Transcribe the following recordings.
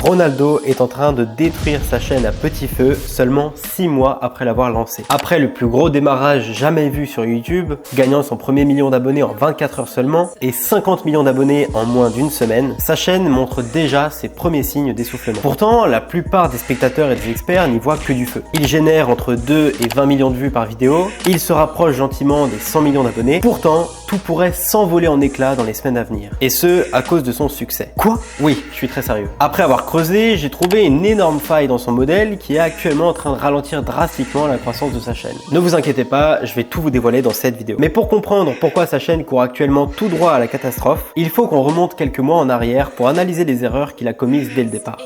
Ronaldo est en train de détruire sa chaîne à petit feu seulement 6 mois après l'avoir lancée. Après le plus gros démarrage jamais vu sur YouTube, gagnant son premier million d'abonnés en 24 heures seulement et 50 millions d'abonnés en moins d'une semaine, sa chaîne montre déjà ses premiers signes d'essoufflement. Pourtant, la plupart des spectateurs et des experts n'y voient que du feu. Il génère entre 2 et 20 millions de vues par vidéo, il se rapproche gentiment des 100 millions d'abonnés, pourtant tout pourrait s'envoler en éclats dans les semaines à venir. Et ce, à cause de son succès. Quoi? Oui, je suis très sérieux. Après avoir creusé, j'ai trouvé une énorme faille dans son modèle qui est actuellement en train de ralentir drastiquement la croissance de sa chaîne. Ne vous inquiétez pas, je vais tout vous dévoiler dans cette vidéo. Mais pour comprendre pourquoi sa chaîne court actuellement tout droit à la catastrophe, il faut qu'on remonte quelques mois en arrière pour analyser les erreurs qu'il a commises dès le départ.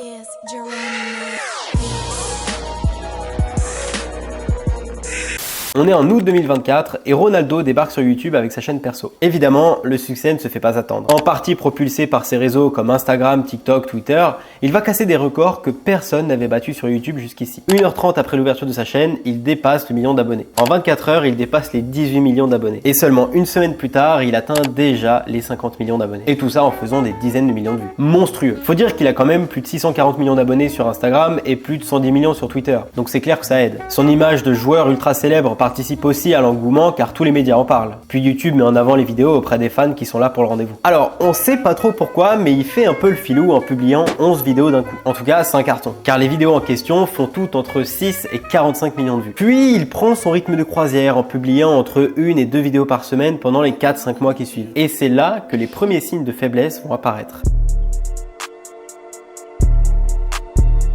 On est en août 2024 et Ronaldo débarque sur YouTube avec sa chaîne perso. Évidemment, le succès ne se fait pas attendre. En partie propulsé par ses réseaux comme Instagram, TikTok, Twitter, il va casser des records que personne n'avait battus sur YouTube jusqu'ici. 1h30 après l'ouverture de sa chaîne, il dépasse le million d'abonnés. En 24 heures, il dépasse les 18 millions d'abonnés. Et seulement une semaine plus tard, il atteint déjà les 50 millions d'abonnés. Et tout ça en faisant des dizaines de millions de vues. Monstrueux. Faut dire qu'il a quand même plus de 640 millions d'abonnés sur Instagram et plus de 110 millions sur Twitter. Donc c'est clair que ça aide. Son image de joueur ultra célèbre participe aussi à l'engouement car tous les médias en parlent. Puis YouTube met en avant les vidéos auprès des fans qui sont là pour le rendez-vous. Alors, on sait pas trop pourquoi, mais il fait un peu le filou en publiant 11 vidéos d'un coup. En tout cas, c'est un carton. Car les vidéos en question font toutes entre 6 et 45 millions de vues. Puis, il prend son rythme de croisière en publiant entre 1 et 2 vidéos par semaine pendant les 4-5 mois qui suivent. Et c'est là que les premiers signes de faiblesse vont apparaître.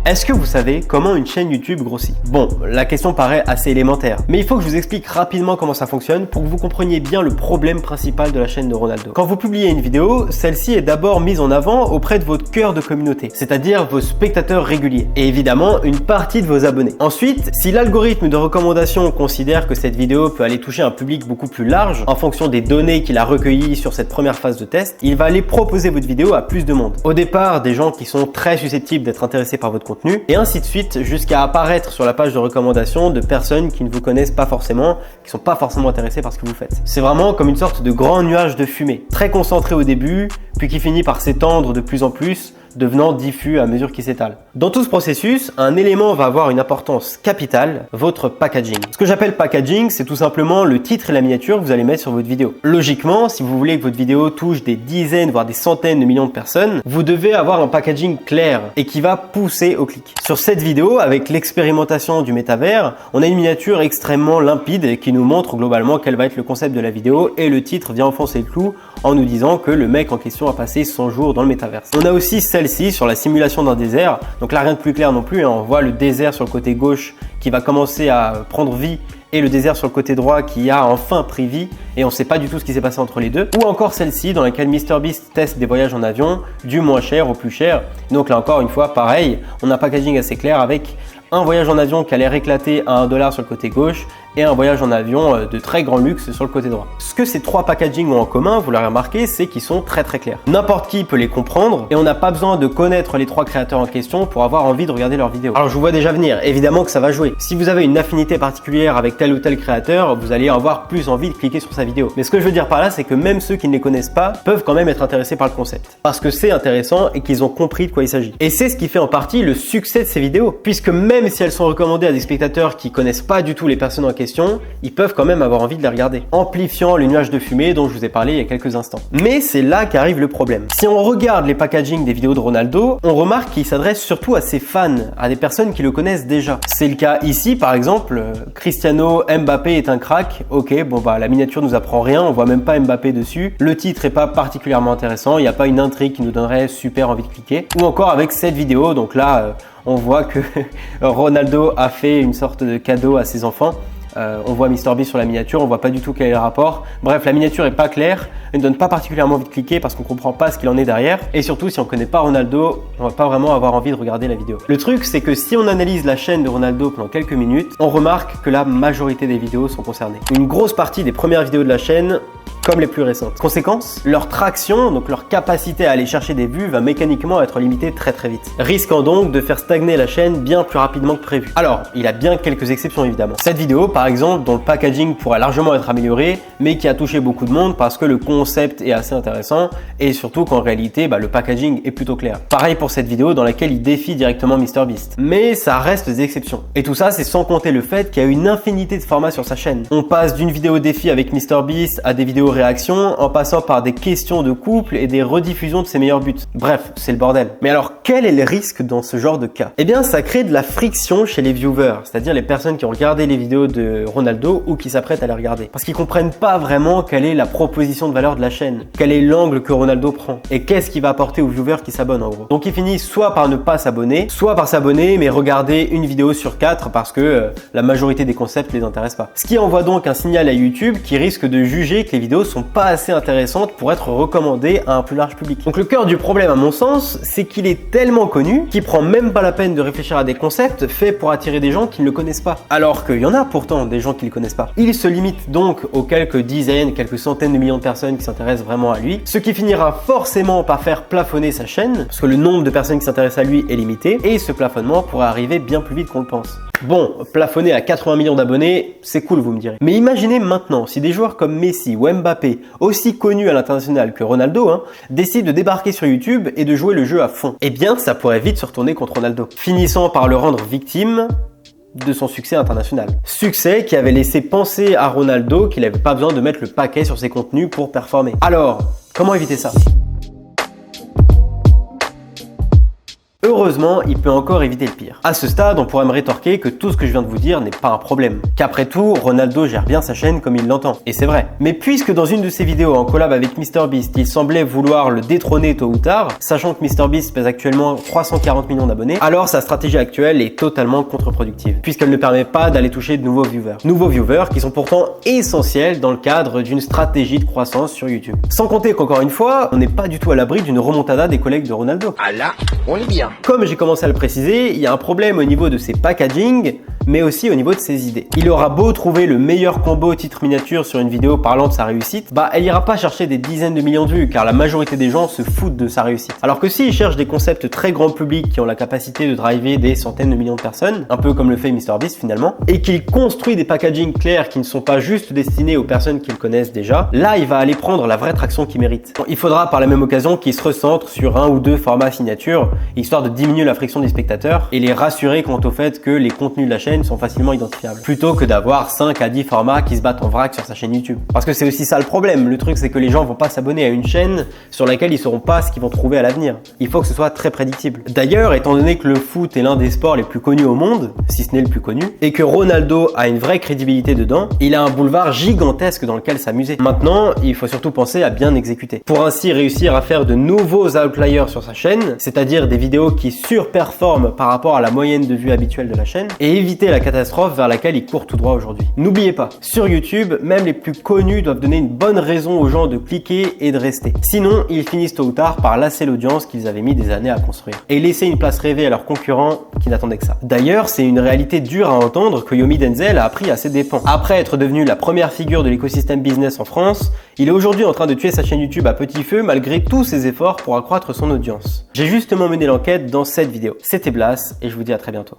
Est-ce que vous savez comment une chaîne YouTube grossit? Bon, la question paraît assez élémentaire, mais il faut que je vous explique rapidement comment ça fonctionne pour que vous compreniez bien le problème principal de la chaîne de Ronaldo. Quand vous publiez une vidéo, celle-ci est d'abord mise en avant auprès de votre cœur de communauté, c'est-à-dire vos spectateurs réguliers, et évidemment une partie de vos abonnés. Ensuite, si l'algorithme de recommandation considère que cette vidéo peut aller toucher un public beaucoup plus large, en fonction des données qu'il a recueillies sur cette première phase de test, il va aller proposer votre vidéo à plus de monde. Au départ, des gens qui sont très susceptibles d'être intéressés par votre contenu, et ainsi de suite jusqu'à apparaître sur la page de recommandation de personnes qui ne vous connaissent pas forcément, qui sont pas forcément intéressées par ce que vous faites. C'est vraiment comme une sorte de grand nuage de fumée, très concentré au début, puis qui finit par s'étendre de plus en plus, devenant diffus à mesure qu'il s'étale. Dans tout ce processus, un élément va avoir une importance capitale, votre packaging. Ce que j'appelle packaging, c'est tout simplement le titre et la miniature que vous allez mettre sur votre vidéo. Logiquement, si vous voulez que votre vidéo touche des dizaines, voire des centaines de millions de personnes, vous devez avoir un packaging clair et qui va pousser au clic. Sur cette vidéo, avec l'expérimentation du métavers, on a une miniature extrêmement limpide et qui nous montre globalement quel va être le concept de la vidéo, et le titre vient enfoncer le clou en nous disant que le mec en question a passé 100 jours dans le métavers. On a aussi celle-ci sur la simulation d'un désert, donc là rien de plus clair non plus, hein. On voit le désert sur le côté gauche qui va commencer à prendre vie et le désert sur le côté droit qui a enfin pris vie et on ne sait pas du tout ce qui s'est passé entre les deux. Ou encore celle-ci dans laquelle MrBeast teste des voyages en avion du moins cher au plus cher. Donc là encore une fois pareil, on a un packaging assez clair avec un voyage en avion qui a l'air éclaté à 1 $ sur le côté gauche et un voyage en avion de très grand luxe sur le côté droit. Ce que ces trois packagings ont en commun, vous l'aurez remarqué, c'est qu'ils sont très clairs. N'importe qui peut les comprendre et on n'a pas besoin de connaître les trois créateurs en question pour avoir envie de regarder leurs vidéos. Alors je vous vois déjà venir, évidemment que ça va jouer. Si vous avez une affinité particulière avec tel ou tel créateur, vous allez avoir plus envie de cliquer sur sa vidéo. Mais ce que je veux dire par là, c'est que même ceux qui ne les connaissent pas peuvent quand même être intéressés par le concept. Parce que c'est intéressant et qu'ils ont compris de quoi il s'agit. Et c'est ce qui fait en partie le succès de ces vidéos. Puisque même si elles sont recommandées à des spectateurs qui connaissent pas du tout les personnes en question, ils peuvent quand même avoir envie de les regarder, amplifiant le nuage de fumée dont je vous ai parlé il y a quelques instants. Mais c'est là qu'arrive le problème. Si on regarde les packagings des vidéos de Ronaldo, on remarque qu'il s'adresse surtout à ses fans, à des personnes qui le connaissent déjà. C'est le cas ici par exemple, Cristiano Mbappé est un crack, ok, bon bah la miniature nous apprend rien, on voit même pas Mbappé dessus, le titre est pas particulièrement intéressant, il n'y a pas une intrigue qui nous donnerait super envie de cliquer. Ou encore avec cette vidéo, donc là on voit que Ronaldo a fait une sorte de cadeau à ses enfants. On voit MrBeast sur la miniature, on voit pas du tout quel est le rapport. Bref, la miniature est pas claire, elle ne donne pas particulièrement envie de cliquer parce qu'on comprend pas ce qu'il en est derrière. Et surtout, si on connaît pas Ronaldo, on va pas vraiment avoir envie de regarder la vidéo. Le truc, c'est que si on analyse la chaîne de Ronaldo pendant quelques minutes, on remarque que la majorité des vidéos sont concernées. Une grosse partie des premières vidéos de la chaîne comme les plus récentes. Conséquence, leur traction, donc leur capacité à aller chercher des vues, va mécaniquement être limitée très vite, risquant donc de faire stagner la chaîne bien plus rapidement que prévu. Alors, il y a bien quelques exceptions évidemment. Cette vidéo par exemple, dont le packaging pourrait largement être amélioré, mais qui a touché beaucoup de monde parce que le concept est assez intéressant et surtout qu'en réalité, le packaging est plutôt clair. Pareil pour cette vidéo dans laquelle il défie directement MrBeast. Mais ça reste des exceptions. Et tout ça, c'est sans compter le fait qu'il y a une infinité de formats sur sa chaîne. On passe d'une vidéo défi avec MrBeast à des vidéos réactions, en passant par des questions de couple et des rediffusions de ses meilleurs buts. Bref, c'est le bordel. Mais alors, quel est le risque dans ce genre de cas? Eh bien, ça crée de la friction chez les viewers, c'est-à-dire les personnes qui ont regardé les vidéos de Ronaldo ou qui s'apprêtent à les regarder. Parce qu'ils comprennent pas vraiment quelle est la proposition de valeur de la chaîne, quel est l'angle que Ronaldo prend et qu'est-ce qu'il va apporter aux viewers qui s'abonnent en gros. Donc ils finissent soit par ne pas s'abonner, soit par s'abonner mais regarder une vidéo sur 4 parce que la majorité des concepts les intéressent pas. Ce qui envoie donc un signal à YouTube qui risque de juger que les vidéos sont pas assez intéressantes pour être recommandées à un plus large public. Donc le cœur du problème à mon sens, c'est qu'il est tellement connu qu'il prend même pas la peine de réfléchir à des concepts faits pour attirer des gens qui ne le connaissent pas. Alors qu'il y en a pourtant des gens qui le connaissent pas. Il se limite donc aux quelques dizaines, quelques centaines de millions de personnes qui s'intéressent vraiment à lui, ce qui finira forcément par faire plafonner sa chaîne, parce que le nombre de personnes qui s'intéressent à lui est limité, et ce plafonnement pourrait arriver bien plus vite qu'on le pense. Bon, plafonner à 80 millions d'abonnés, c'est cool vous me direz. Mais imaginez maintenant si des joueurs comme Messi ou Mbappé, aussi connus à l'international que Ronaldo, décident de débarquer sur YouTube et de jouer le jeu à fond. Eh bien, ça pourrait vite se retourner contre Ronaldo, finissant par le rendre victime de son succès international. Succès qui avait laissé penser à Ronaldo qu'il n'avait pas besoin de mettre le paquet sur ses contenus pour performer. Alors, comment éviter ça ? Heureusement, il peut encore éviter le pire. À ce stade, on pourrait me rétorquer que tout ce que je viens de vous dire n'est pas un problème. Qu'après tout, Ronaldo gère bien sa chaîne comme il l'entend. Et c'est vrai. Mais puisque dans une de ses vidéos en collab avec MrBeast, il semblait vouloir le détrôner tôt ou tard, sachant que MrBeast pèse actuellement 340 millions d'abonnés, alors sa stratégie actuelle est totalement contre-productive, puisqu'elle ne permet pas d'aller toucher de nouveaux viewers. Nouveaux viewers qui sont pourtant essentiels dans le cadre d'une stratégie de croissance sur YouTube. Sans compter qu'encore une fois, on n'est pas du tout à l'abri d'une remontada des collègues de Ronaldo. Ah là, on est bien. Comme j'ai commencé à le préciser, il y a un problème au niveau de ses packaging, mais aussi au niveau de ses idées. Il aura beau trouver le meilleur combo titre miniature sur une vidéo parlant de sa réussite, elle ira pas chercher des dizaines de millions de vues, car la majorité des gens se foutent de sa réussite. Alors que s'il cherche des concepts très grand public qui ont la capacité de driver des centaines de millions de personnes, un peu comme le fait MrBeast finalement, et qu'il construit des packaging clairs qui ne sont pas juste destinés aux personnes qui le connaissent déjà, là il va aller prendre la vraie traction qu'il mérite. Il faudra par la même occasion qu'il se recentre sur un ou deux formats signature, histoire de diminuer la friction des spectateurs et les rassurer quant au fait que les contenus de la chaîne sont facilement identifiables, plutôt que d'avoir 5 à 10 formats qui se battent en vrac sur sa chaîne YouTube. Parce que c'est aussi ça le problème, le truc c'est que les gens vont pas s'abonner à une chaîne sur laquelle ils sauront pas ce qu'ils vont trouver à l'avenir. Il faut que ce soit très prédictible. D'ailleurs, étant donné que le foot est l'un des sports les plus connus au monde, si ce n'est le plus connu, et que Ronaldo a une vraie crédibilité dedans, il a un boulevard gigantesque dans lequel s'amuser. Maintenant, il faut surtout penser à bien exécuter, pour ainsi réussir à faire de nouveaux outliers sur sa chaîne, c'est-à-dire des vidéos qui surperforment par rapport à la moyenne de vues habituelle de la chaîne, et éviter la catastrophe vers laquelle il court tout droit aujourd'hui. N'oubliez pas, sur YouTube, même les plus connus doivent donner une bonne raison aux gens de cliquer et de rester. Sinon, ils finissent tôt ou tard par lasser l'audience qu'ils avaient mis des années à construire et laisser une place rêvée à leurs concurrents qui n'attendaient que ça. D'ailleurs, c'est une réalité dure à entendre que Yomi Denzel a appris à ses dépens. Après être devenu la première figure de l'écosystème business en France, il est aujourd'hui en train de tuer sa chaîne YouTube à petit feu malgré tous ses efforts pour accroître son audience. J'ai justement mené l'enquête dans cette vidéo. C'était Blas et je vous dis à très bientôt.